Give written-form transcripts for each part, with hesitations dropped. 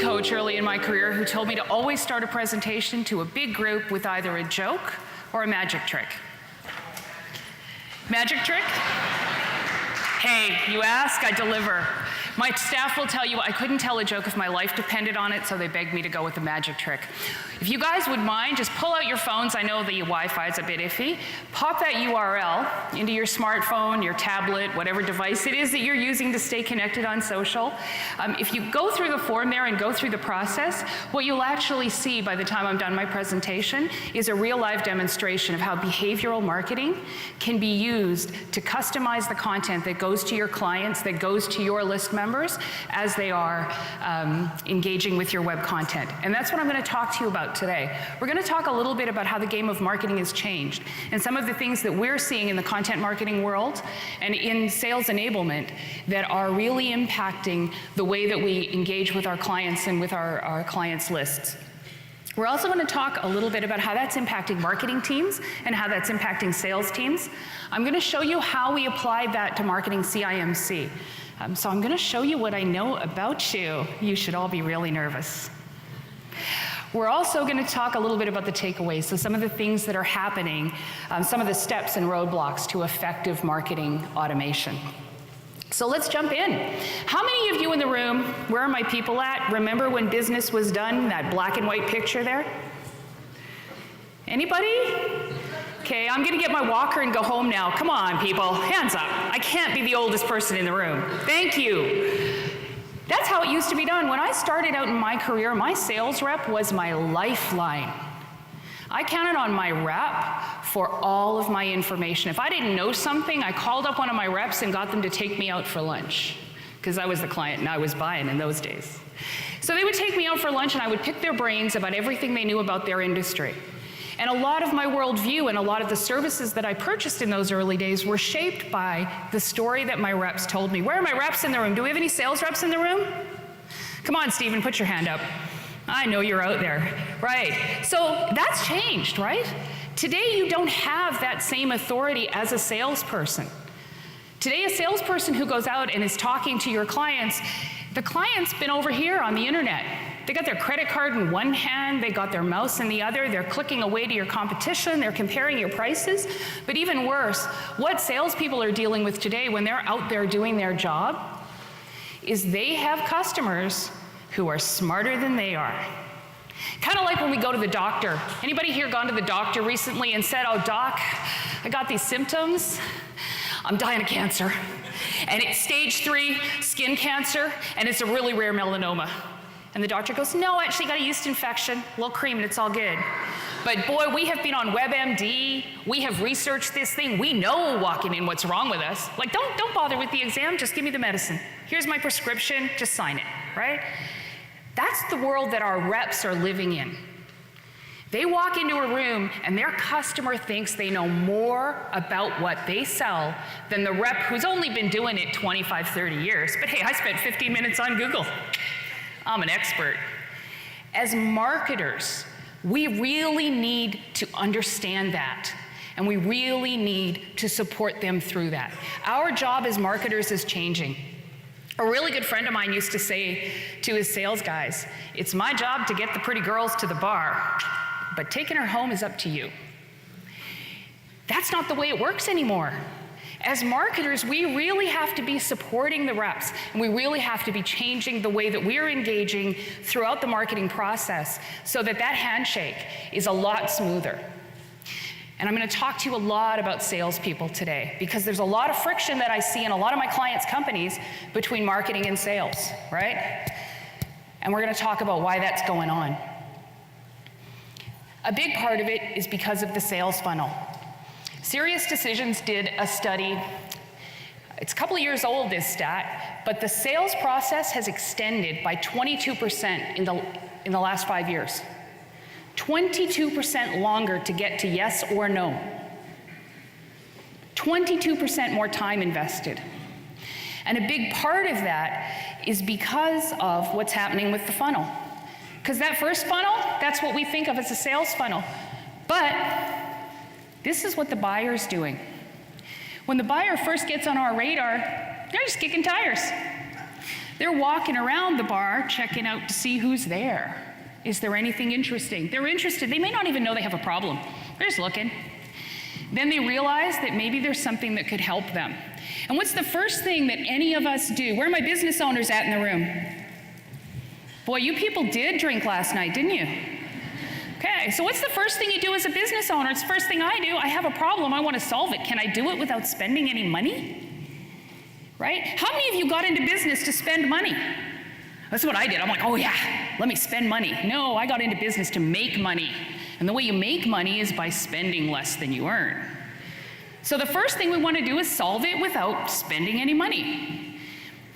coach early in my career who told me to always start a presentation to a big group with either a joke or a magic trick. Magic trick? Hey, you ask, I deliver. My staff will tell you I couldn't tell a joke if my life depended on it, so they begged me to go with the magic trick. If you guys would mind, just pull out your phones. I know the Wi-Fi is a bit iffy. Pop that URL into your smartphone, your tablet, whatever device it is that you're using to stay connected on social. If you go through the form there and go through the process, what you'll actually see by the time I'm done my presentation is a real live demonstration of how behavioral marketing can be used to customize the content that goes to your clients, that goes to your list members as they are engaging with your web content. And that's what I'm going to talk to you about today. We're going to talk a little bit about how the game of marketing has changed and some of the things that we're seeing in the content marketing world and in sales enablement that are really impacting the way that we engage with our clients and with our clients' lists. We're also going to talk a little bit about how that's impacting marketing teams and how that's impacting sales teams. I'm going to show you how we apply that to marketing CIMC. So I'm going to show you what I know about you. You should all be really nervous. We're also going to talk a little bit about the takeaways, so some of the things that are happening, some of the steps and roadblocks to effective marketing automation. So let's jump in. How many of you in the room, where are my people at? Remember when business was done, that black and white picture there? Anybody? Okay, I'm gonna get my walker and go home now. Come on, people, hands up. I can't be the oldest person in the room. Thank you. That's how it used to be done. When I started out in my career, my sales rep was my lifeline. I counted on my rep for all of my information. If I didn't know something, I called up one of my reps and got them to take me out for lunch, because I was the client and I was buying in those days. So they would take me out for lunch and I would pick their brains about everything they knew about their industry. And a lot of my worldview and a lot of the services that I purchased in those early days were shaped by the story that my reps told me. Where are my reps in the room? Do we have any sales reps in the room? Come on, Stephen, put your hand up. I know you're out there. Right. So that's changed, right? Today you don't have that same authority as a salesperson. Today a salesperson who goes out and is talking to your clients, the client's been over here on the internet. They got their credit card in one hand, they got their mouse in the other, they're clicking away to your competition, they're comparing your prices. But even worse, what salespeople are dealing with today when they're out there doing their job is they have customers who are smarter than they are. Kind of like when we go to the doctor. Anybody here gone to the doctor recently and said, "Oh, doc, I got these symptoms. I'm dying of cancer. And it's stage 3 skin cancer, and it's a really rare melanoma." And the doctor goes, "No, I actually got a yeast infection, a little cream, and it's all good." But boy, we have been on WebMD, we have researched this thing, we know walking in what's wrong with us. Like, don't bother with the exam, just give me the medicine. Here's my prescription, just sign it, right? That's the world that our reps are living in. They walk into a room and their customer thinks they know more about what they sell than the rep who's only been doing it 25, 30 years. But hey, I spent 15 minutes on Google. I'm an expert. As marketers, we really need to understand that, and we really need to support them through that. Our job as marketers is changing. A really good friend of mine used to say to his sales guys, "It's my job to get the pretty girls to the bar, but taking her home is up to you." That's not the way it works anymore. As marketers, we really have to be supporting the reps, and we really have to be changing the way that we're engaging throughout the marketing process so that that handshake is a lot smoother. And I'm going to talk to you a lot about salespeople today, because there's a lot of friction that I see in a lot of my clients' companies between marketing and sales, right? And we're going to talk about why that's going on. A big part of it is because of the sales funnel. Serious Decisions did a study. It's a couple of years old, this stat, but the sales process has extended by 22% in the last 5 years. 22% longer to get to yes or no. 22% more time invested. And a big part of that is because of what's happening with the funnel. Because that first funnel, that's what we think of as a sales funnel. But this is what the buyer's doing. When the buyer first gets on our radar, they're just kicking tires. They're walking around the bar, checking out to see who's there. Is there anything interesting? They're interested. They may not even know they have a problem. They're just looking. Then they realize that maybe there's something that could help them. And what's the first thing that any of us do? Where are my business owners at in the room? Boy, you people did drink last night, didn't you? Okay, so what's the first thing you do as a business owner? It's the first thing I do. I have a problem, I want to solve it. Can I do it without spending any money? Right? How many of you got into business to spend money? That's what I did. I'm like, oh yeah, let me spend money. No, I got into business to make money. And the way you make money is by spending less than you earn. So the first thing we want to do is solve it without spending any money.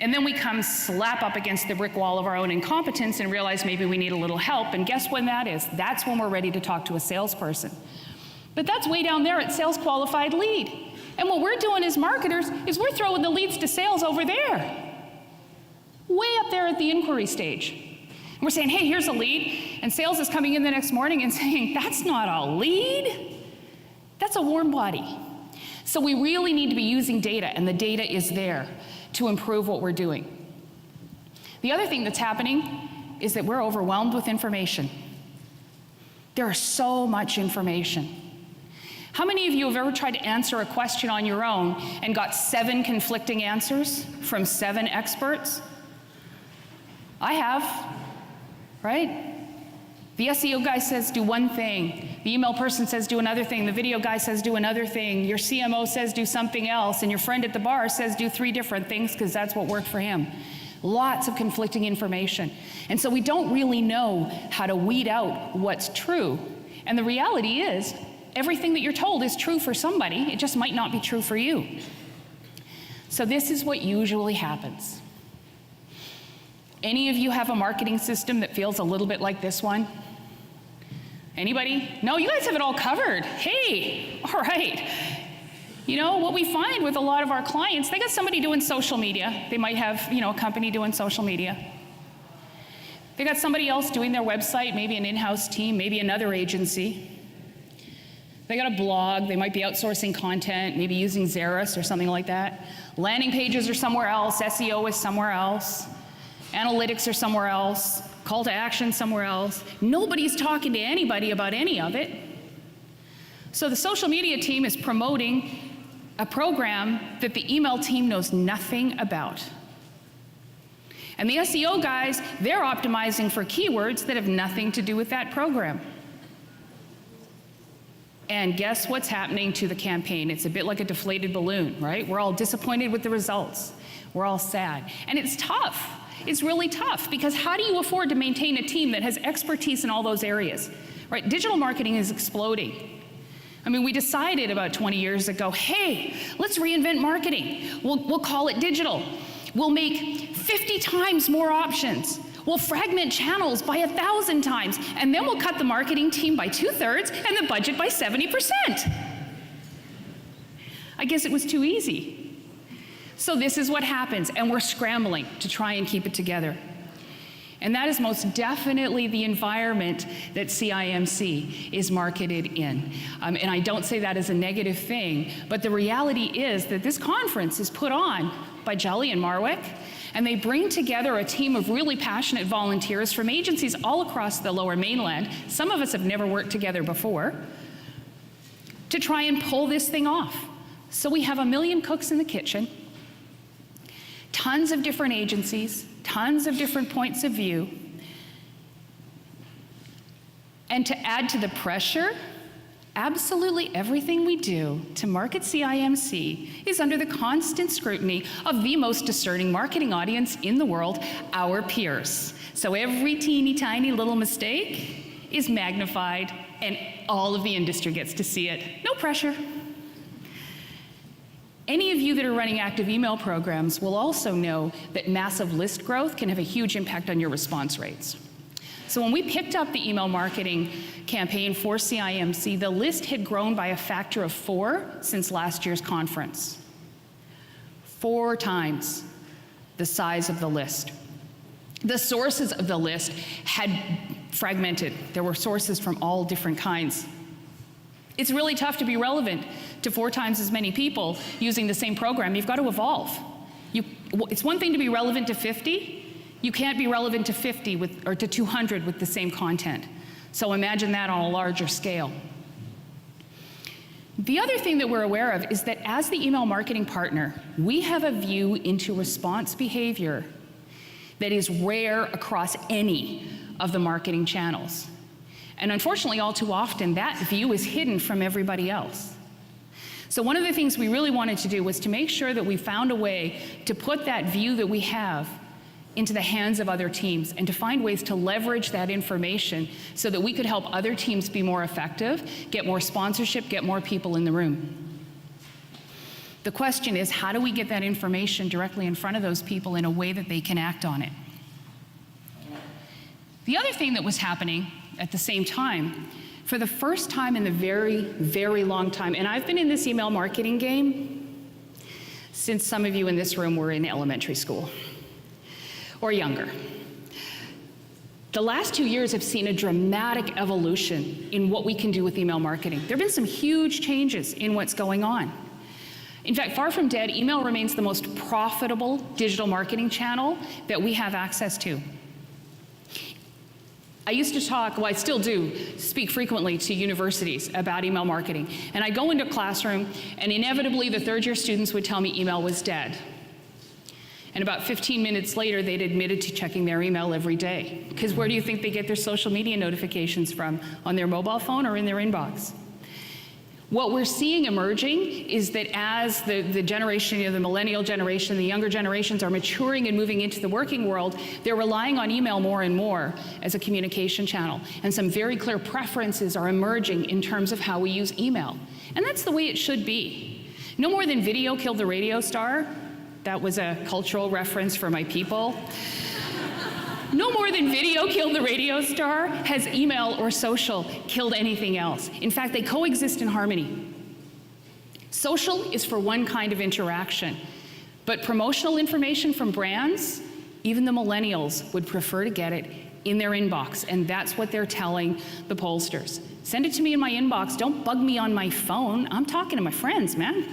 And then we come slap up against the brick wall of our own incompetence and realize maybe we need a little help. And guess when that is? That's when we're ready to talk to a salesperson. But that's way down there at sales qualified lead. And what we're doing as marketers is we're throwing the leads to sales over there, way up there at the inquiry stage. And we're saying, hey, here's a lead. And sales is coming in the next morning and saying, that's not a lead. That's a warm body. So we really need to be using data, and the data is there to improve what we're doing. The other thing that's happening is that we're overwhelmed with information. There is so much information. How many of you have ever tried to answer a question on your own and got 7 conflicting answers from 7 experts? I have, right? The SEO guy says do one thing, the email person says do another thing, the video guy says do another thing, your CMO says do something else, and your friend at the bar says do 3 different things because that's what worked for him. Lots of conflicting information. And so we don't really know how to weed out what's true. And the reality is, everything that you're told is true for somebody, it just might not be true for you. So this is what usually happens. Any of you have a marketing system that feels a little bit like this one? Anybody? No, you guys have it all covered. Hey, all right. You know, what we find with a lot of our clients, they got somebody doing social media. They might have, a company doing social media. They got somebody else doing their website, maybe an in-house team, maybe another agency. They got a blog, they might be outsourcing content, maybe using Xeris or something like that. Landing pages are somewhere else, SEO is somewhere else. Analytics are somewhere else, call to action somewhere else. Nobody's talking to anybody about any of it. So the social media team is promoting a program that the email team knows nothing about. And the SEO guys, they're optimizing for keywords that have nothing to do with that program. And guess what's happening to the campaign? It's a bit like a deflated balloon, right? We're all disappointed with the results. We're all sad. And it's tough. It's really tough, because how do you afford to maintain a team that has expertise in all those areas? Right? Digital marketing is exploding. I mean, we decided about 20 years ago, hey, let's reinvent marketing. We'll call it digital. We'll make 50 times more options. We'll fragment channels by 1,000 times, and then we'll cut the marketing team by 2/3 and the budget by 70%. I guess it was too easy. So this is what happens, and we're scrambling to try and keep it together. And that is most definitely the environment that CIMC is marketed in. And I don't say that as a negative thing, but the reality is that this conference is put on by Jelly and Marwick, and they bring together a team of really passionate volunteers from agencies all across the Lower Mainland. Some of us have never worked together before, to try and pull this thing off. So we have 1 million cooks in the kitchen, tons of different agencies, tons of different points of view. And to add to the pressure, absolutely everything we do to market CIMC is under the constant scrutiny of the most discerning marketing audience in the world, our peers. So every teeny tiny little mistake is magnified, and all of the industry gets to see it. No pressure. Any of you that are running active email programs will also know that massive list growth can have a huge impact on your response rates. So when we picked up the email marketing campaign for CIMC, the list had grown by a factor of 4 since last year's conference. 4 times the size of the list. The sources of the list had fragmented. There were sources from all different kinds. It's really tough to be relevant to 4 times as many people using the same program. You've got to evolve. You It's one thing to be relevant to 50. You can't be relevant to 50 or to 200 with the same content. So imagine that on a larger scale. The other thing that we're aware of is that as the email marketing partner, we have a view into response behavior that is rare across any of the marketing channels. And unfortunately, all too often, that view is hidden from everybody else. So one of the things we really wanted to do was to make sure that we found a way to put that view that we have into the hands of other teams and to find ways to leverage that information so that we could help other teams be more effective, get more sponsorship, get more people in the room. The question is, how do we get that information directly in front of those people in a way that they can act on it? The other thing that was happening at the same time, for the first time in a very, very long time, and I've been in this email marketing game since some of you in this room were in elementary school or younger. The last 2 years have seen a dramatic evolution in what we can do with email marketing. There have been some huge changes in what's going on. In fact, far from dead, email remains the most profitable digital marketing channel that we have access to. I used to talk, well, I still do, speak frequently to universities about email marketing. And I go into a classroom, and inevitably the third-year students would tell me email was dead. And about 15 minutes later, they'd admitted to checking their email every day. Because where do you think they get their social media notifications from? On their mobile phone or in their inbox? What we're seeing emerging is that as the generation, the millennial generation, the younger generations are maturing and moving into the working world, they're relying on email more and more as a communication channel. And some very clear preferences are emerging in terms of how we use email. And that's the way it should be. No more than video killed the radio star. That was a cultural reference for my people. No more than video killed the radio star has email or social killed anything else. In fact, they coexist in harmony. Social is for one kind of interaction, but promotional information from brands, even the millennials would prefer to get it in their inbox, and that's what they're telling the pollsters. Send it to me in my inbox, don't bug me on my phone. I'm talking to my friends, man.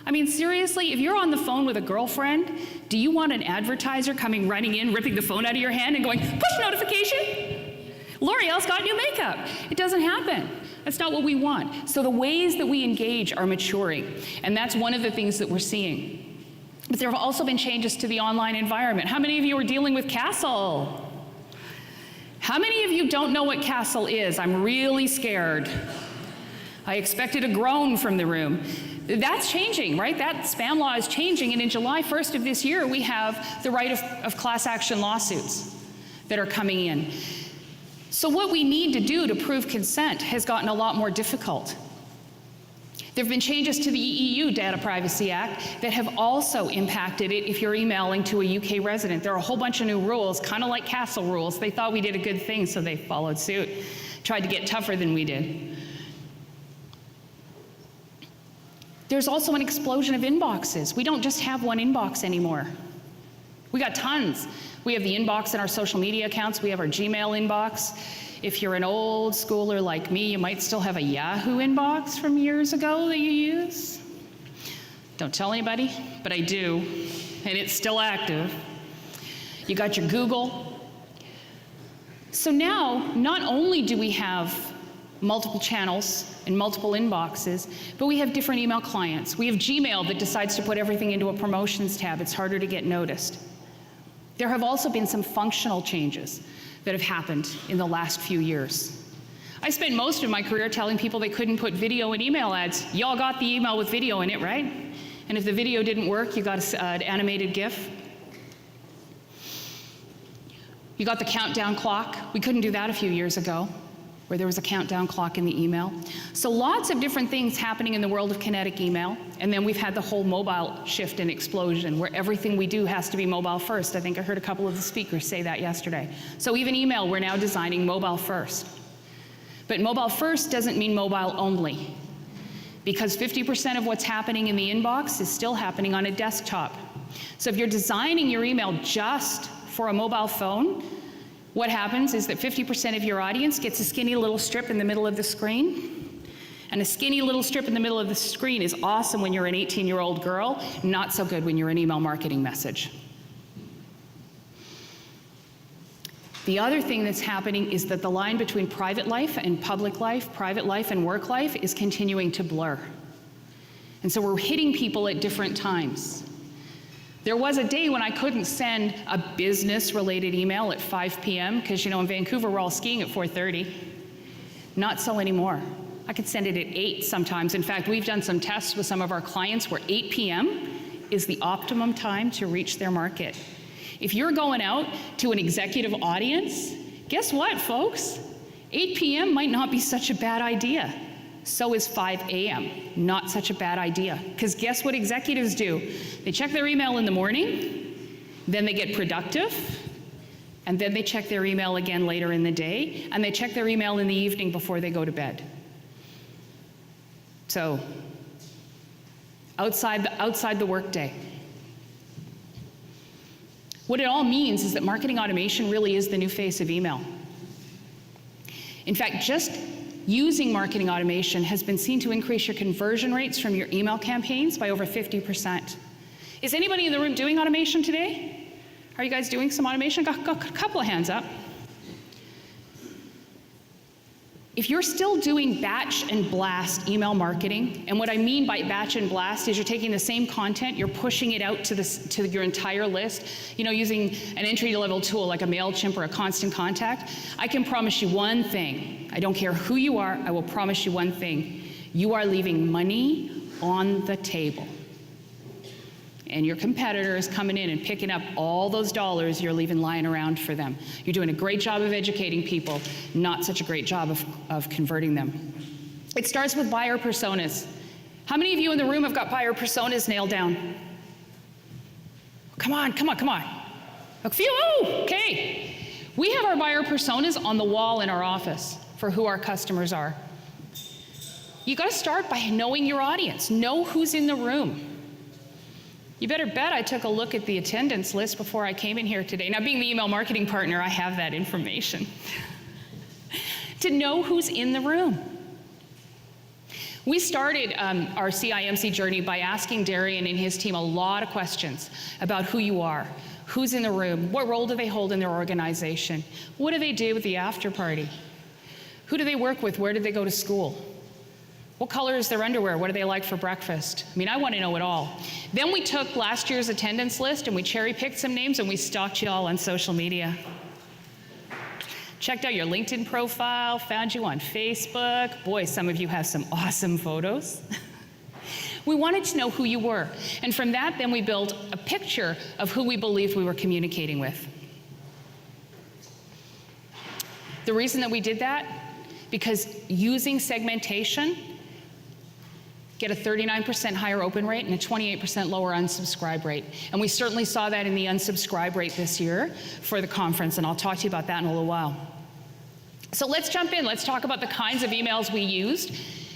I mean, seriously, if you're on the phone with a girlfriend, do you want an advertiser coming running in, ripping the phone out of your hand and going, push notification? L'Oreal's got new makeup. It doesn't happen. That's not what we want. So the ways that we engage are maturing, and that's one of the things that we're seeing. But there have also been changes to the online environment. How many of you are dealing with Castle? How many of you don't know what Castle is? I'm really scared. I expected a groan from the room. That's changing, right? That spam law is changing, and in July 1st of this year, we have the right of class action lawsuits that are coming in. So what we need to do to prove consent has gotten a lot more difficult. There have been changes to the EU Data Privacy Act that have also impacted it if you're emailing to a UK resident. There are a whole bunch of new rules, kind of like Castle rules. They thought we did a good thing, so they followed suit, tried to get tougher than we did. There's also an explosion of inboxes. We don't just have one inbox anymore. We got tons. We have the inbox in our social media accounts. We have our Gmail inbox. If you're an old schooler like me, you might still have a Yahoo inbox from years ago that you use. Don't tell anybody, but I do, and it's still active. You got your Google. So now, not only do we have multiple channels and multiple inboxes, but we have different email clients. We have Gmail that decides to put everything into a promotions tab. It's harder to get noticed. There have also been some functional changes that have happened in the last few years. I spent most of my career telling people they couldn't put video in email ads. Y'all got the email with video in it, right? And if the video didn't work, you got an animated GIF. You got the countdown clock. We couldn't do that a few years ago, where there was a countdown clock in the email. So lots of different things happening in the world of kinetic email. And then we've had the whole mobile shift and explosion, where everything we do has to be mobile first. I think I heard a couple of the speakers say that yesterday. So even email, we're now designing mobile first. But mobile first doesn't mean mobile only, because 50% of what's happening in the inbox is still happening on a desktop. So if you're designing your email just for a mobile phone, what happens is that 50% of your audience gets a skinny little strip in the middle of the screen, And a skinny little strip in the middle of the screen is awesome when you're an 18-year-old girl, not so good when you're an email marketing message. The other thing that's happening is that the line between private life and public life, private life and work life, is continuing to blur. And so we're hitting people at different times. There was a day when I couldn't send a business-related email at 5 p.m. because, in Vancouver, we're all skiing at 4:30. Not so anymore. I could send it at 8 sometimes. In fact, we've done some tests with some of our clients where 8 p.m. is the optimum time to reach their market. If you're going out to an executive audience, guess what, folks? 8 p.m. might not be such a bad idea. So is 5 a.m. Not such a bad idea. Because guess what executives do? They check their email in the morning, then they get productive, and then they check their email again later in the day, and they check their email in the evening before they go to bed. So, outside the workday. What it all means is that marketing automation really is the new face of email. In fact, just using marketing automation has been seen to increase your conversion rates from your email campaigns by over 50%. Is anybody in the room doing automation today? Are you guys doing some automation? Got a couple of hands up. If you're still doing batch and blast email marketing, and what I mean by batch and blast is you're taking the same content, you're pushing it out to your entire list, using an entry-level tool like a MailChimp or a Constant Contact, I can promise you one thing. I don't care who you are, I will promise you one thing. You are leaving money on the table. And your competitor is coming in and picking up all those dollars you're leaving lying around for them. You're doing a great job of educating people, not such a great job of converting them. It starts with buyer personas. How many of you in the room have got buyer personas nailed down? Come on. A few, okay. We have our buyer personas on the wall in our office for who our customers are. You gotta start by knowing your audience. Know who's in the room. You better bet I took a look at the attendance list before I came in here today. Now, being the email marketing partner, I have that information. To know who's in the room. We started our CIMC journey by asking Darian and his team a lot of questions about who you are, who's in the room, what role do they hold in their organization, what do they do with the after party, who do they work with, where did they go to school? What color is their underwear? What do they like for breakfast? I want to know it all. Then we took last year's attendance list and we cherry-picked some names and we stalked you all on social media. Checked out your LinkedIn profile, found you on Facebook. Boy, some of you have some awesome photos. We wanted to know who you were. And from that, then we built a picture of who we believed we were communicating with. The reason that we did that, because using segmentation, get a 39% higher open rate and a 28% lower unsubscribe rate. And we certainly saw that in the unsubscribe rate this year for the conference, and I'll talk to you about that in a little while. So let's jump in. Let's talk about the kinds of emails we used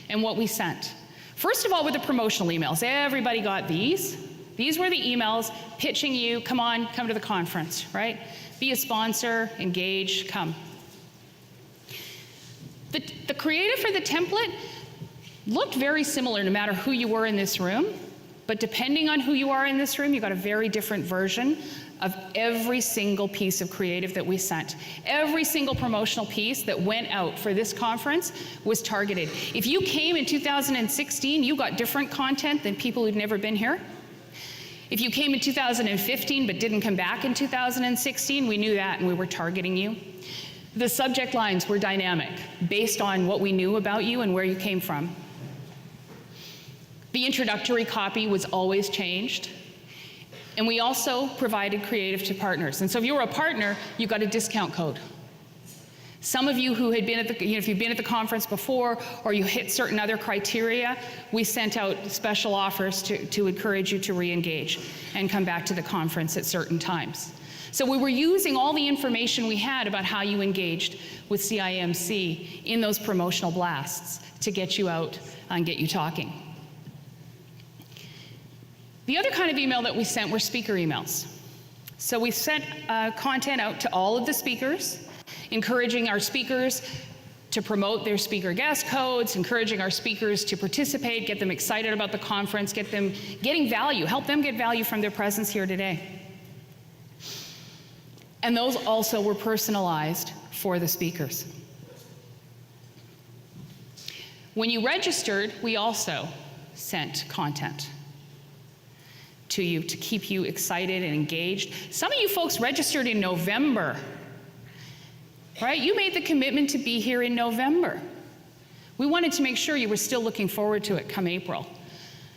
and what we sent. First of all, with the promotional emails. Everybody got these. These were the emails pitching you, come to the conference, right? Be a sponsor, engage, come. The creative for the template looked very similar no matter who you were in this room, but depending on who you are in this room, you got a very different version of every single piece of creative that we sent. Every single promotional piece that went out for this conference was targeted. If you came in 2016, you got different content than people who'd never been here. If you came in 2015 but didn't come back in 2016, we knew that and we were targeting you. The subject lines were dynamic, based on what we knew about you and where you came from. The introductory copy was always changed. And we also provided creative to partners. And so if you were a partner, you got a discount code. Some of you who had been at the, if you've been at the conference before or you hit certain other criteria, we sent out special offers to encourage you to re-engage and come back to the conference at certain times. So we were using all the information we had about how you engaged with CIMC in those promotional blasts to get you out and get you talking. The other kind of email that we sent were speaker emails. So we sent content out to all of the speakers, encouraging our speakers to promote their speaker guest codes, encouraging our speakers to participate, get them excited about the conference, get them getting value, help them get value from their presence here today. And those also were personalized for the speakers. When you registered, we also sent content to you to keep you excited and engaged. Some of you folks registered in November, right? You made the commitment to be here in November. We wanted to make sure you were still looking forward to it come April.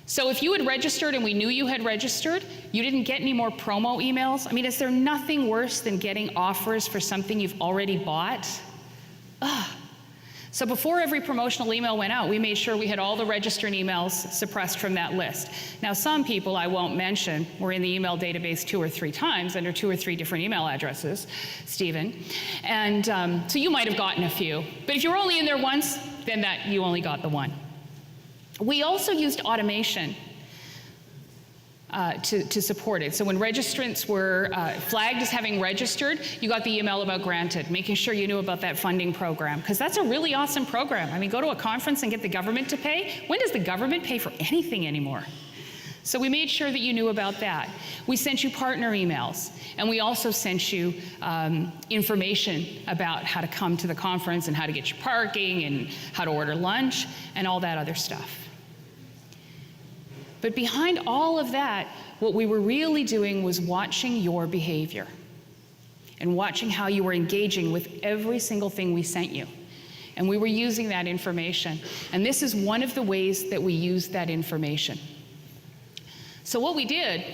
So if you had registered and we knew you had registered, you didn't get any more promo emails. I mean, is there nothing worse than getting offers for something you've already bought? Ugh. So before every promotional email went out, we made sure we had all the registered emails suppressed from that list. Now, some people I won't mention were in the email database 2 or 3 times under 2 or 3 different email addresses, Stephen. And so you might have gotten a few. But if you were only in there once, then you only got the one. We also used automation to support it. So when registrants were flagged as having registered, you got the email about Granted, making sure you knew about that funding program, because that's a really awesome program. I mean, go to a conference and get the government to pay. When does the government pay for anything anymore? So we made sure that you knew about that. We sent you partner emails, and we also sent you information about how to come to the conference and how to get your parking and how to order lunch and all that other stuff. But behind all of that, what we were really doing was watching your behavior and watching how you were engaging with every single thing we sent you. And we were using that information. And this is one of the ways that we used that information. So what we did,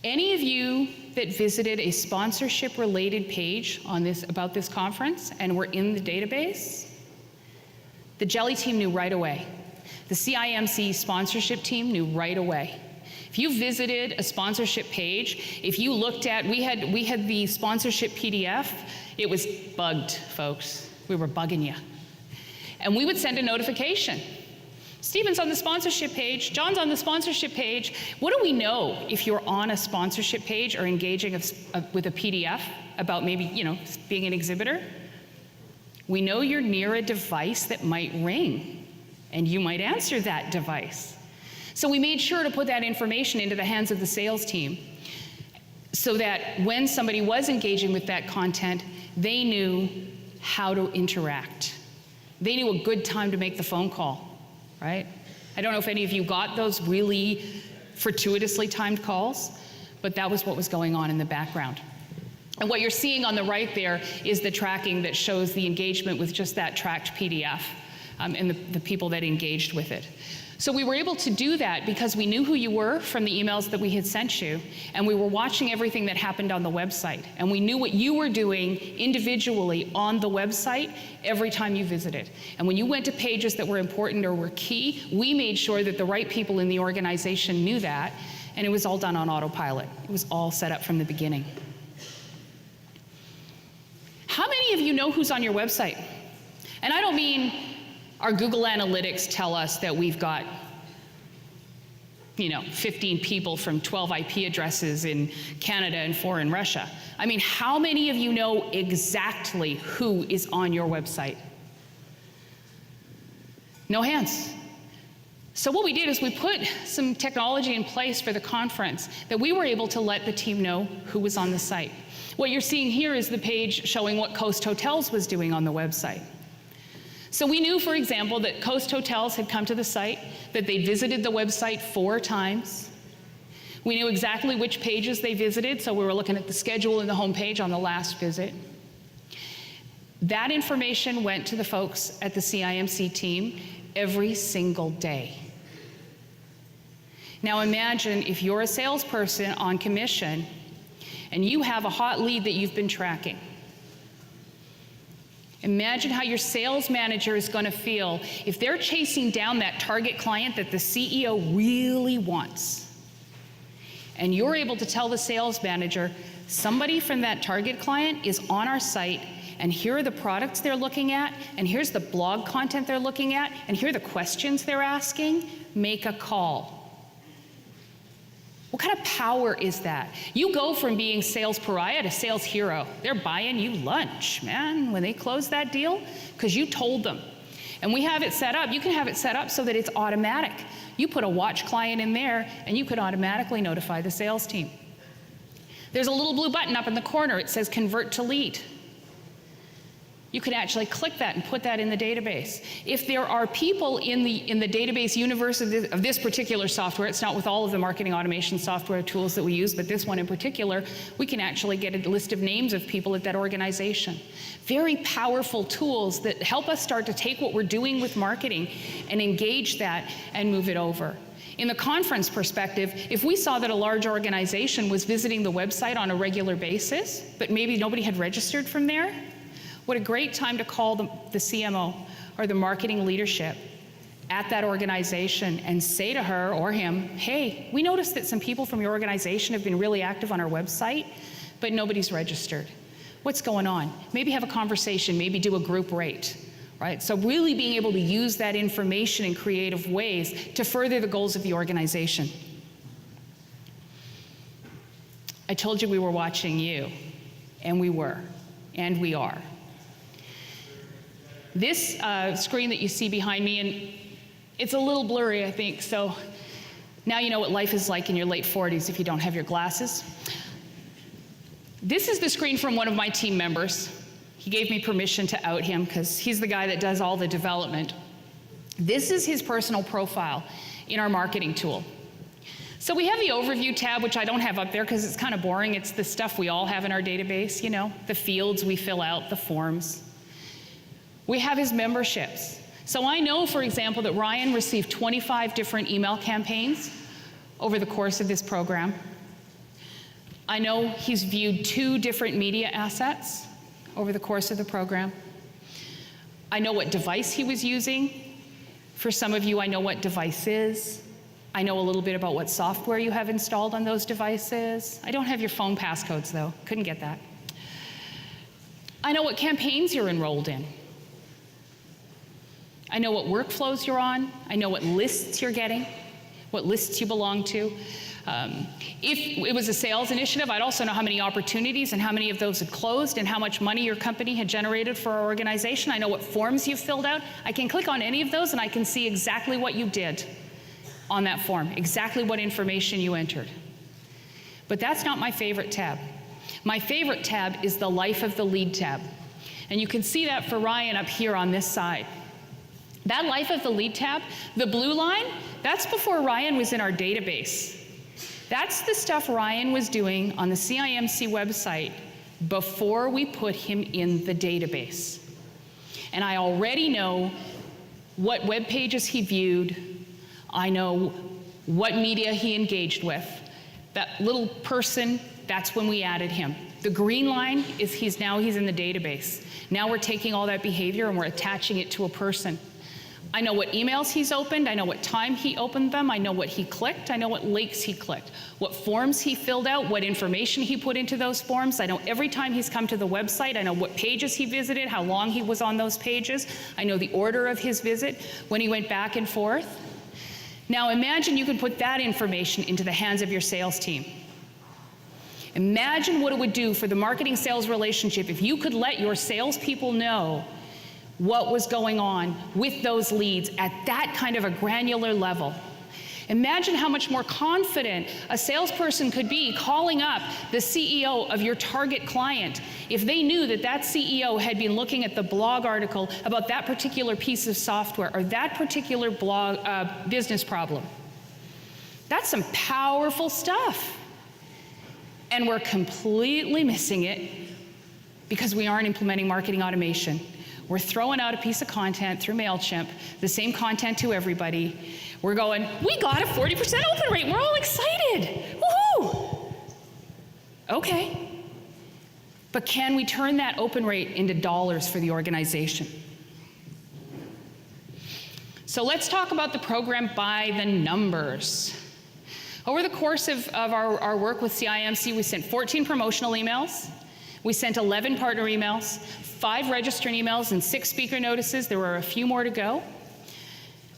any of you that visited a sponsorship-related page on about this conference and were in the database, the Jelly team knew right away. The CIMC sponsorship team knew right away. If you visited a sponsorship page, if you looked at, we had the sponsorship PDF, it was bugged, folks. We were bugging you. And we would send a notification. Stephen's on the sponsorship page, John's on the sponsorship page. What do we know if you're on a sponsorship page or engaging with a PDF about maybe, being an exhibitor? We know you're near a device that might ring. And you might answer that device. So we made sure to put that information into the hands of the sales team so that when somebody was engaging with that content, they knew how to interact. They knew a good time to make the phone call, right? I don't know if any of you got those really fortuitously timed calls, but that was what was going on in the background. And what you're seeing on the right there is the tracking that shows the engagement with just that tracked PDF. And the people that engaged with it. So we were able to do that because we knew who you were from the emails that we had sent you, and we were watching everything that happened on the website, and we knew what you were doing individually on the website every time you visited. And when you went to pages that were important or were key, we made sure that the right people in the organization knew that, and it was all done on autopilot. It was all set up from the beginning. How many of you know who's on your website? And I don't mean our Google Analytics tell us that we've got, 15 people from 12 IP addresses in Canada and 4 in Russia. I mean, how many of you know exactly who is on your website? No hands. So what we did is we put some technology in place for the conference that we were able to let the team know who was on the site. What you're seeing here is the page showing what Coast Hotels was doing on the website. So we knew, for example, that Coast Hotels had come to the site, that they visited the website 4 times. We knew exactly which pages they visited, so we were looking at the schedule and the home page on the last visit. That information went to the folks at the CIMC team every single day. Now imagine if you're a salesperson on commission and you have a hot lead that you've been tracking. Imagine how your sales manager is going to feel if they're chasing down that target client that the CEO really wants. And you're able to tell the sales manager, somebody from that target client is on our site, and here are the products they're looking at, and here's the blog content they're looking at, and here are the questions they're asking. Make a call. What kind of power is that? You go from being sales pariah to sales hero. They're buying you lunch, man, when they close that deal, because you told them. And we have it set up. You can have it set up so that it's automatic. You put a watch client in there, and you could automatically notify the sales team. There's a little blue button up in the corner. It says convert to lead. You can actually click that and put that in the database. If there are people in the database universe of this particular software, it's not with all of the marketing automation software tools that we use, but this one in particular, we can actually get a list of names of people at that organization. Very powerful tools that help us start to take what we're doing with marketing and engage that and move it over. In the conference perspective, if we saw that a large organization was visiting the website on a regular basis, but maybe nobody had registered from there, what a great time to call the CMO or the marketing leadership at that organization and say to her or him, hey, we noticed that some people from your organization have been really active on our website, but nobody's registered. What's going on? Maybe have a conversation, maybe do a group rate, right? So really being able to use that information in creative ways to further the goals of the organization. I told you we were watching you, and we were, and we are. This screen that you see behind me, and it's a little blurry, I think, so now you know what life is like in your late 40s if you don't have your glasses. This is the screen from one of my team members. He gave me permission to out him because he's the guy that does all the development. This is his personal profile in our marketing tool. So we have the overview tab, which I don't have up there because it's kind of boring. It's the stuff we all have in our database, you know, the fields we fill out, the forms. We have his memberships. So I know, for example, that Ryan received 25 different email campaigns over the course of this program. I know he's viewed 2 different media assets over the course of the program. I know what device he was using. For some of you, I know what device is. I know a little bit about what software you have installed on those devices. I don't have your phone passcodes, though. Couldn't get that. I know what campaigns you're enrolled in. I know what workflows you're on. I know what lists you're getting, what lists you belong to. If it was a sales initiative, I'd also know how many opportunities and how many of those had closed and how much money your company had generated for our organization. I know what forms you've filled out. I can click on any of those and I can see exactly what you did on that form, exactly what information you entered. But that's not my favorite tab. My favorite tab is the Life of the Lead tab. And you can see that for Ryan up here on this side. That Life of the Lead tab, the blue line, that's before Ryan was in our database. That's the stuff Ryan was doing on the CIMC website before we put him in the database. And I already know what web pages he viewed. I know what media he engaged with. That little person, that's when we added him. The green line is he's in the database. Now we're taking all that behavior and we're attaching it to a person. I know what emails he's opened, I know what time he opened them, I know what he clicked, I know what links he clicked, what forms he filled out, what information he put into those forms. I know every time he's come to the website, I know what pages he visited, how long he was on those pages, I know the order of his visit, when he went back and forth. Now imagine you could put that information into the hands of your sales team. Imagine what it would do for the marketing sales relationship if you could let your salespeople know what was going on with those leads at that kind of a granular level. Imagine how much more confident a salesperson could be calling up the CEO of your target client if they knew that that CEO had been looking at the blog article about that particular piece of software or that particular blog business problem. That's some powerful stuff. And we're completely missing it because we aren't implementing marketing automation. We're throwing out a piece of content through MailChimp, the same content to everybody. We're going, we got a 40% open rate. We're all excited. Woohoo! Okay. But can we turn that open rate into dollars for the organization? So let's talk about the program by the numbers. Over the course of our work with CIMC, we sent 14 promotional emails. We sent 11 partner emails, 5 registered emails, and 6 speaker notices. There were a few more to go.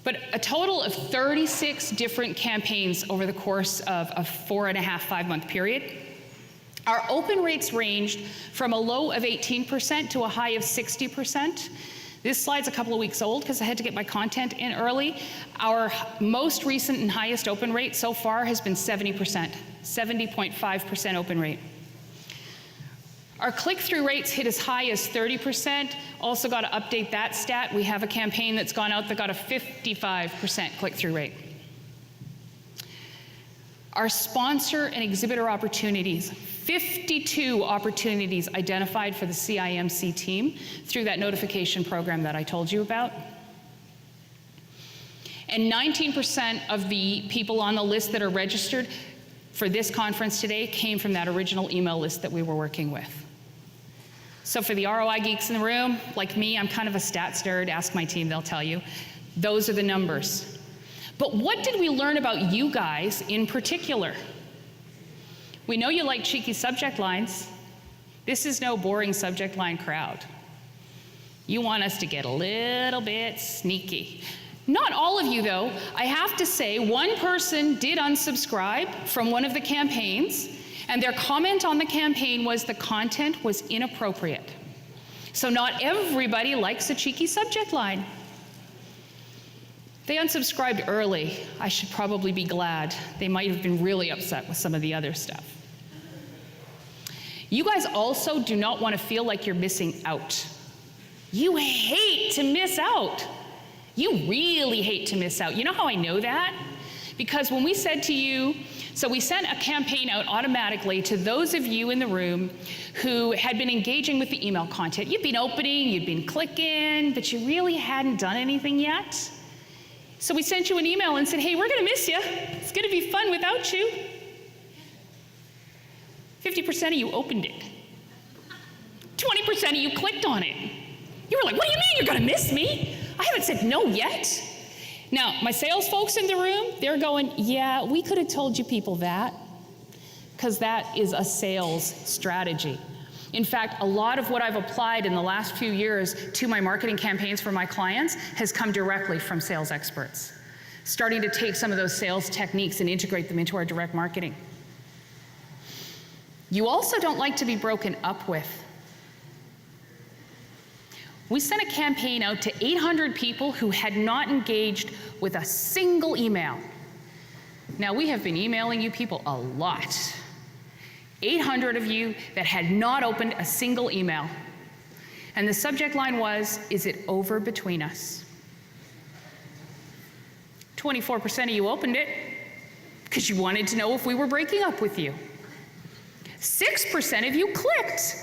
But a total of 36 different campaigns over the course of a 4.5, 5-month period. Our open rates ranged from a low of 18% to a high of 60%. This slide's a couple of weeks old because I had to get my content in early. Our most recent and highest open rate so far has been 70%, 70.5% open rate. Our click-through rates hit as high as 30%. Also got to update that stat. We have a campaign that's gone out that got a 55% click-through rate. Our sponsor and exhibitor opportunities, 52 opportunities identified for the CIMC team through that notification program that I told you about. And 19% of the people on the list that are registered for this conference today came from that original email list that we were working with. So for the ROI geeks in the room, like me, I'm kind of a stats nerd. Ask my team, they'll tell you. Those are the numbers. But what did we learn about you guys in particular? We know you like cheeky subject lines. This is no boring subject line crowd. You want us to get a little bit sneaky. Not all of you, though. I have to say, one person did unsubscribe from one of the campaigns, and their comment on the campaign was the content was inappropriate. So not everybody likes a cheeky subject line. They unsubscribed early. I should probably be glad. They might have been really upset with some of the other stuff. You guys also do not want to feel like you're missing out. You hate to miss out. You really hate to miss out. You know how I know that? Because when we said to you, so we sent a campaign out automatically to those of you in the room who had been engaging with the email content. You'd been opening, you'd been clicking, but you really hadn't done anything yet. So we sent you an email and said, hey, we're gonna miss you. It's gonna be fun without you. 50% of you opened it. 20% of you clicked on it. You were like, what do you mean you're gonna miss me? I haven't said no yet. Now, my sales folks in the room, they're going, yeah, we could have told you people that, because that is a sales strategy. In fact, a lot of what I've applied in the last few years to my marketing campaigns for my clients has come directly from sales experts, starting to take some of those sales techniques and integrate them into our direct marketing. You also don't like to be broken up with. We sent a campaign out to 800 people who had not engaged with a single email. Now, we have been emailing you people a lot. 800 of you that had not opened a single email. And the subject line was, is it over between us? 24% of you opened it because you wanted to know if we were breaking up with you. 6% of you clicked.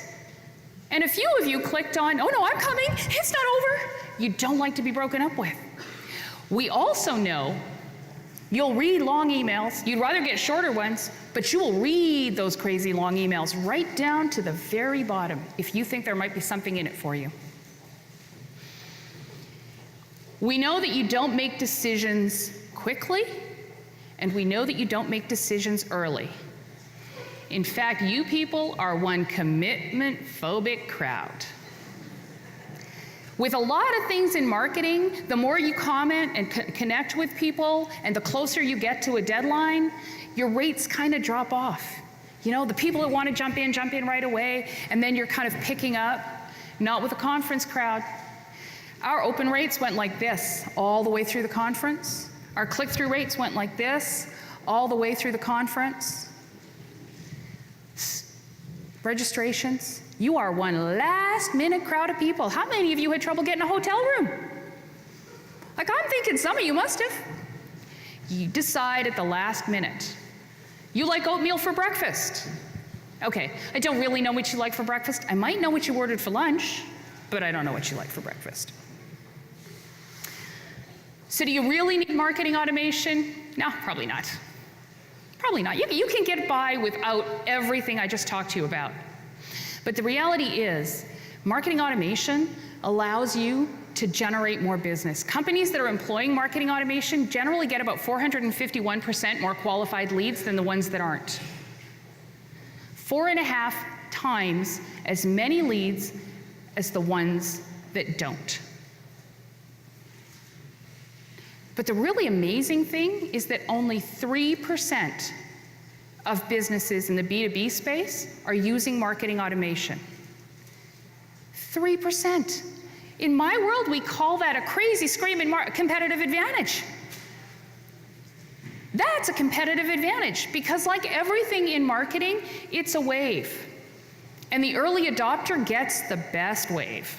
And a few of you clicked on, oh no, I'm coming, it's not over. You don't like to be broken up with. We also know you'll read long emails. You'd rather get shorter ones, but you will read those crazy long emails right down to the very bottom if you think there might be something in it for you. We know that you don't make decisions quickly, and we know that you don't make decisions early. In fact, you people are one commitment-phobic crowd. With a lot of things in marketing, the more you comment and connect with people, and the closer you get to a deadline, your rates kind of drop off. You know, the people that want to jump in right away, and then you're kind of picking up, not with a conference crowd. Our open rates went like this all the way through the conference. Our click-through rates went like this all the way through the conference. Registrations, you are one last-minute crowd of people. How many of you had trouble getting a hotel room? Like, I'm thinking some of you must have. You decide at the last minute. You like oatmeal for breakfast. Okay, I don't really know what you like for breakfast. I might know what you ordered for lunch, but I don't know what you like for breakfast. So do you really need marketing automation? No, probably not. Probably not. You can get by without everything I just talked to you about. But the reality is, marketing automation allows you to generate more business. Companies that are employing marketing automation generally get about 451% more qualified leads than the ones that aren't. 4.5 times as many leads as the ones that don't. But the really amazing thing is that only 3% of businesses in the B2B space are using marketing automation. 3%. In my world, we call that a crazy screaming competitive advantage. That's a competitive advantage because, like everything in marketing, it's a wave. And the early adopter gets the best wave.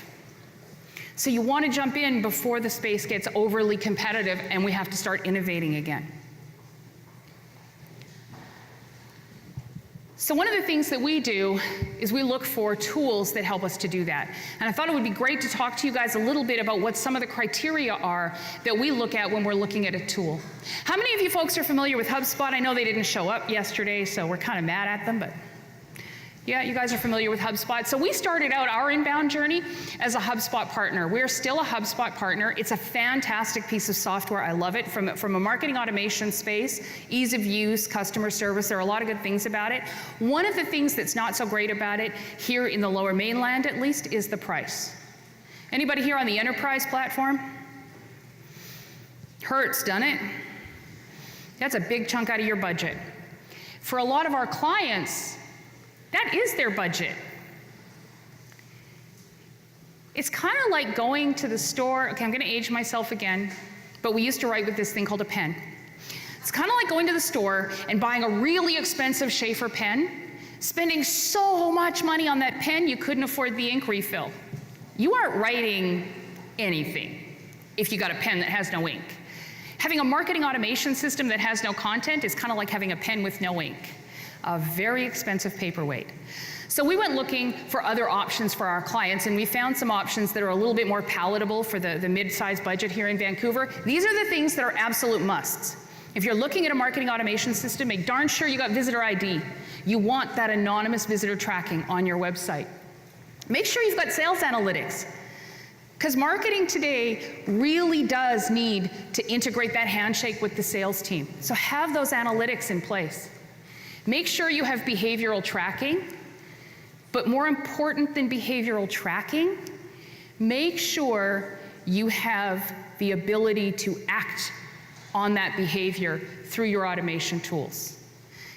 So you want to jump in before the space gets overly competitive and we have to start innovating again. So one of the things that we do is we look for tools that help us to do that. And I thought it would be great to talk to you guys a little bit about what some of the criteria are that we look at when we're looking at a tool. How many of you folks are familiar with HubSpot? I know they didn't show up yesterday, so we're kind of mad at them, but yeah, you guys are familiar with HubSpot. So we started out our inbound journey as a HubSpot partner. We're still a HubSpot partner. It's a fantastic piece of software. I love it from a marketing automation space, ease of use, customer service. There are a lot of good things about it. One of the things that's not so great about it, here in the Lower Mainland at least, is the price. Anybody here on the enterprise platform? Hurts, doesn't it? That's a big chunk out of your budget. For a lot of our clients, that is their budget. It's kind of like going to the store. Okay, I'm going to age myself again, but we used to write with this thing called a pen. It's kind of like going to the store and buying a really expensive Skaper pen, spending so much money on that pen you couldn't afford the ink refill. You aren't writing anything if you got a pen that has no ink. Having a marketing automation system that has no content is kind of like having a pen with no ink. A very expensive paperweight. So we went looking for other options for our clients, and we found some options that are a little bit more palatable for the mid-sized budget here in Vancouver. These are the things that are absolute musts. If you're looking at a marketing automation system, make darn sure you got visitor ID. You want that anonymous visitor tracking on your website. Make sure you've got sales analytics, because marketing today really does need to integrate that handshake with the sales team. So have those analytics in place. Make sure you have behavioral tracking, but more important than behavioral tracking, make sure you have the ability to act on that behavior through your automation tools.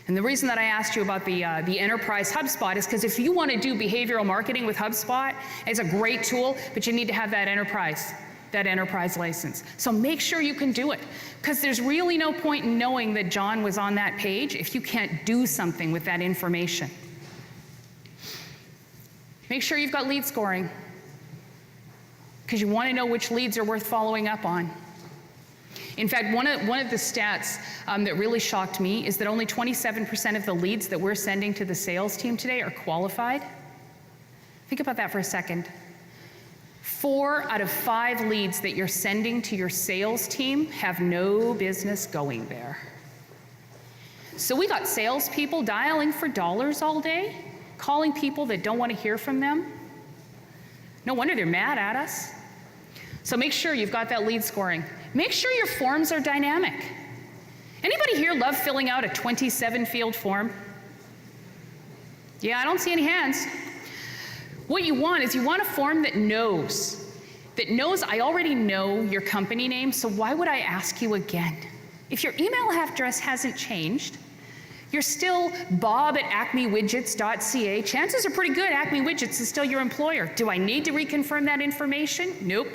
And the reason that I asked you about the enterprise HubSpot is because if you want to do behavioral marketing with HubSpot, it's a great tool, but you need to have that enterprise license. So make sure you can do it, because there's really no point in knowing that John was on that page if you can't do something with that information. Make sure you've got lead scoring, because you want to know which leads are worth following up on. In fact, one of the stats that really shocked me is that only 27% of the leads that we're sending to the sales team today are qualified. Think about that for a second. 4 out of 5 leads that you're sending to your sales team have no business going there. So we got salespeople dialing for dollars all day, calling people that don't want to hear from them. No wonder they're mad at us. So make sure you've got that lead scoring. Make sure your forms are dynamic. Anybody here love filling out a 27-field form? Yeah, I don't see any hands. What you want is you want a form that knows I already know your company name, so why would I ask you again? If your email address hasn't changed, you're still bob@acmewidgets.ca. Chances are pretty good Acme Widgets is still your employer. Do I need to reconfirm that information? Nope.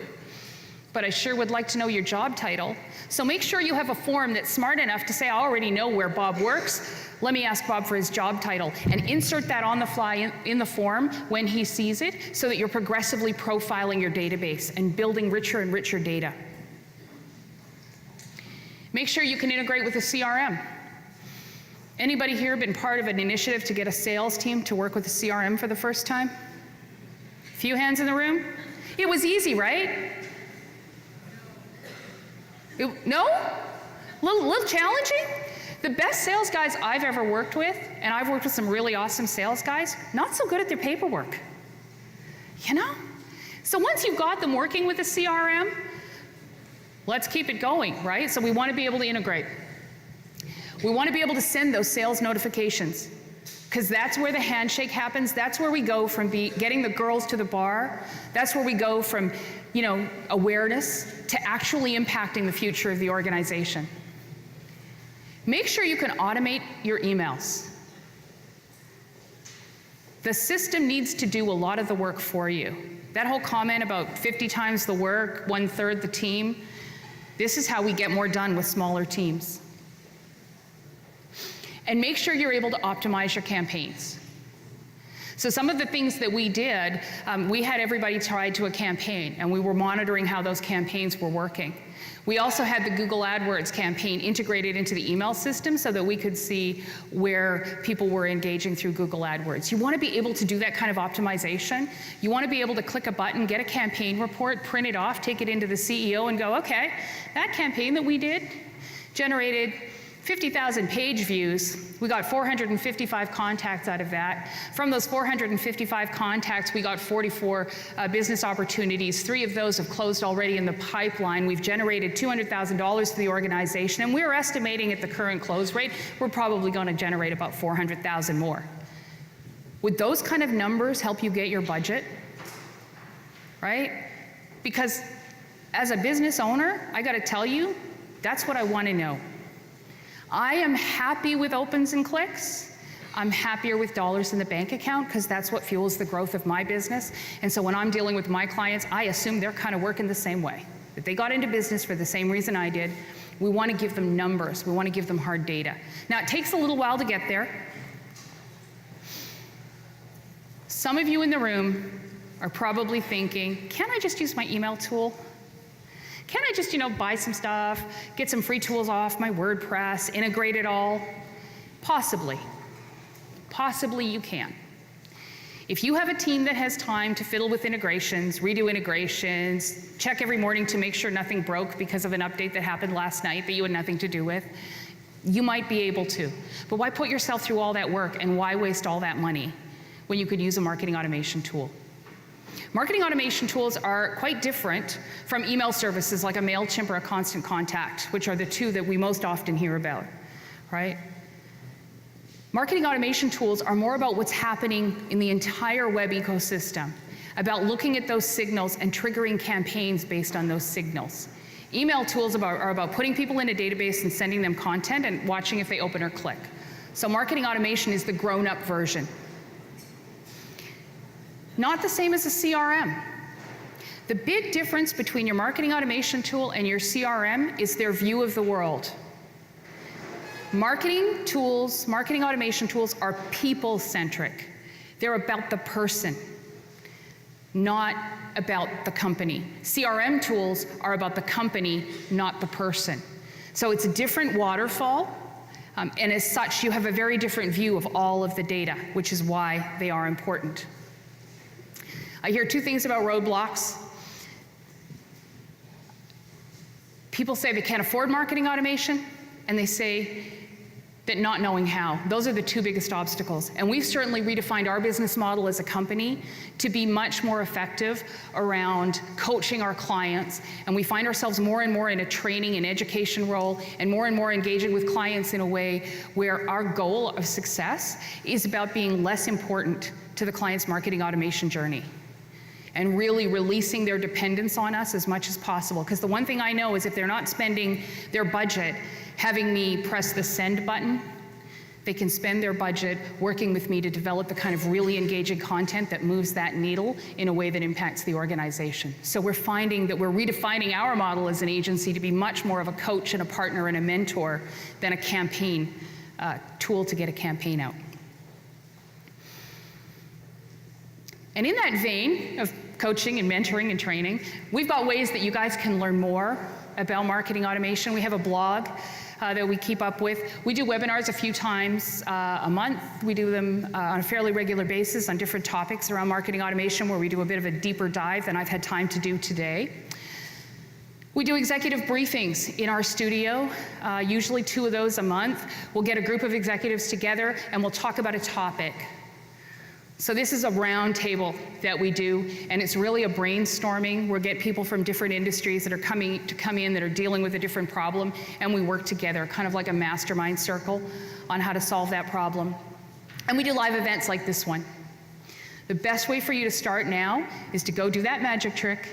But I sure would like to know your job title. So make sure you have a form that's smart enough to say, I already know where Bob works. Let me ask Bob for his job title, and insert that on the fly in the form when he sees it, so that you're progressively profiling your database and building richer and richer data. Make sure you can integrate with a CRM. Anybody here been part of an initiative to get a sales team to work with a CRM for the first time? Few hands in the room? It was easy, right? No? A little challenging? The best sales guys I've ever worked with, and I've worked with some really awesome sales guys, not so good at their paperwork. You know? So once you've got them working with a CRM, let's keep it going, right? So we want to be able to integrate. We want to be able to send those sales notifications, because that's where the handshake happens. That's where we go from getting the girls to the bar. That's where we go from awareness to actually impacting the future of the organization. Make sure you can automate your emails. The system needs to do a lot of the work for you. That whole comment about 50 times the work, 1/3 the team, this is how we get more done with smaller teams. And make sure you're able to optimize your campaigns. So some of the things that we did, we had everybody tied to a campaign, and we were monitoring how those campaigns were working. We also had the Google AdWords campaign integrated into the email system so that we could see where people were engaging through Google AdWords. You want to be able to do that kind of optimization. You want to be able to click a button, get a campaign report, print it off, take it into the CEO and go, okay, that campaign that we did generated 50,000 page views. We got 455 contacts out of that. From those 455 contacts, we got 44 business opportunities. 3 of those have closed already in the pipeline. We've generated $200,000 to the organization, and we're estimating at the current close rate, we're probably going to generate about 400,000 more. Would those kind of numbers help you get your budget? Right? Because as a business owner, I got to tell you, that's what I want to know. I am happy with opens and clicks. I'm happier with dollars in the bank account because that's what fuels the growth of my business. And so when I'm dealing with my clients, I assume they're kind of working the same way, that they got into business for the same reason I did. We want to give them numbers. We want to give them hard data. Now, it takes a little while to get there. Some of you in the room are probably thinking, can't I just use my email tool? Can't I just, buy some stuff, get some free tools off my WordPress, integrate it all? Possibly. Possibly you can. If you have a team that has time to fiddle with integrations, redo integrations, check every morning to make sure nothing broke because of an update that happened last night that you had nothing to do with, you might be able to. But why put yourself through all that work and why waste all that money when you could use a marketing automation tool? Marketing automation tools are quite different from email services like a MailChimp or a Constant Contact, which are the 2 that we most often hear about, right? Marketing automation tools are more about what's happening in the entire web ecosystem, about looking at those signals and triggering campaigns based on those signals. Email tools are about putting people in a database and sending them content and watching if they open or click. So marketing automation is the grown-up version. Not the same as a CRM. The big difference between your marketing automation tool and your CRM is their view of the world. Marketing automation tools are people-centric. They're about the person, not about the company. CRM tools are about the company, not the person. So it's a different waterfall, and as such, you have a very different view of all of the data, which is why they are important. I hear 2 things about roadblocks. People say they can't afford marketing automation, and they say that not knowing how. Those are the 2 biggest obstacles. And we've certainly redefined our business model as a company to be much more effective around coaching our clients. And we find ourselves more and more in a training and education role and more engaging with clients in a way where our goal of success is about being less important to the client's marketing automation journey and really releasing their dependence on us as much as possible. Because the one thing I know is if they're not spending their budget having me press the send button, they can spend their budget working with me to develop the kind of really engaging content that moves that needle in a way that impacts the organization. So we're finding that we're redefining our model as an agency to be much more of a coach and a partner and a mentor than a campaign tool to get a campaign out. And in that vein of coaching and mentoring and training, we've got ways that you guys can learn more about marketing automation. We have a blog that we keep up with. We do webinars a few times a month. We do them on a fairly regular basis on different topics around marketing automation where we do a bit of a deeper dive than I've had time to do today. We do executive briefings in our studio, usually 2 of those a month. We'll get a group of executives together and we'll talk about a topic. So this is a round table that we do, and it's really a brainstorming. We'll get people from different industries that are come in that are dealing with a different problem, and we work together, kind of like a mastermind circle on how to solve that problem. And we do live events like this one. The best way for you to start now is to go do that magic trick,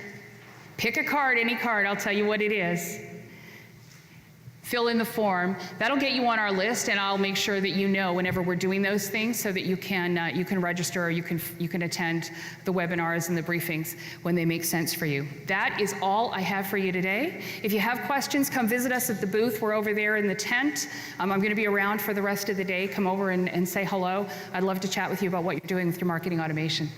Pick a card, any card, I'll tell you what it is. Fill in the form. That'll get you on our list, and I'll make sure that you know whenever we're doing those things so that you can register, or you can attend the webinars and the briefings when they make sense for you. That is all I have for you today. If you have questions, come visit us at the booth. We're over there in the tent. I'm going to be around for the rest of the day. Come over and say hello. I'd love to chat with you about what you're doing with your marketing automation.